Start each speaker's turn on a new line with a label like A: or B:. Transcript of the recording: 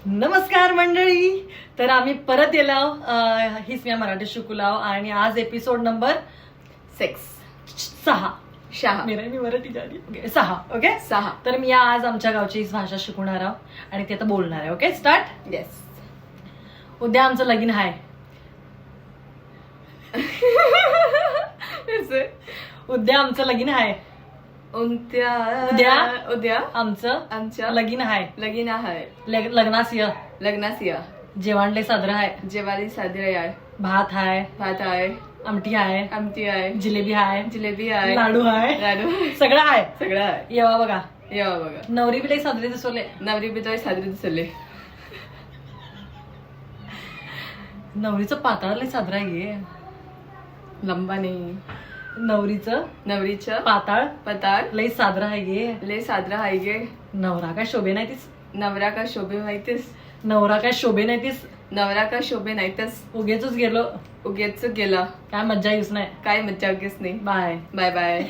A: नमस्कार मंडळी. तर आम्ही परत येलाव हीच मी मराठी शिकलाव आणि आज एपिसोड नंबर 6 मी मराठी जाणी 6. ओके
B: 6.
A: तर मी आज आमच्या गावची भाषा शिकवणार आहोत आणि ते आता बोलणार आहे. Okay start.
B: येस.
A: उद्या आमचं लगीन आहे. उद्या आमचं लगीन आहे. उद्या आमचं लगीन आहे.
B: लगीन आहे.
A: लग्नास य
B: लग्नास या.
A: जेवणले सादर आहे.
B: जेवारी साजरे आहे.
A: भात आहे.
B: भात आहे.
A: आमटी आहे.
B: आमटी आहे.
A: जिलेबी आहे.
B: जिलेबी आहे.
A: लाडू आहे.
B: लाडू
A: सगळं आहे.
B: सगळं आहे.
A: येवा बघा.
B: येवा बघा.
A: नवरी बिले साजरे दिसवले.
B: नवरी बिचारी साजरे दिसले.
A: नवरीचं पाताळ लय साजरा आहे.
B: लंबा नाही.
A: नवरीचं पाताळ
B: पताळ
A: लय साजरा आहे.
B: ले साजरा आहे गे.
A: नवरा काय शोभे नाही तीस.
B: नवरा का शोभे माहितीस.
A: नवरा काय शोभे नाही तीस.
B: नवरा का शोभे नाहीतस.
A: उगेच गेलो.
B: उगेच गेला.
A: काय मज्जा येऊच नाही.
B: काय मज्जा उगेच नाही.
A: Bye
B: bye bye.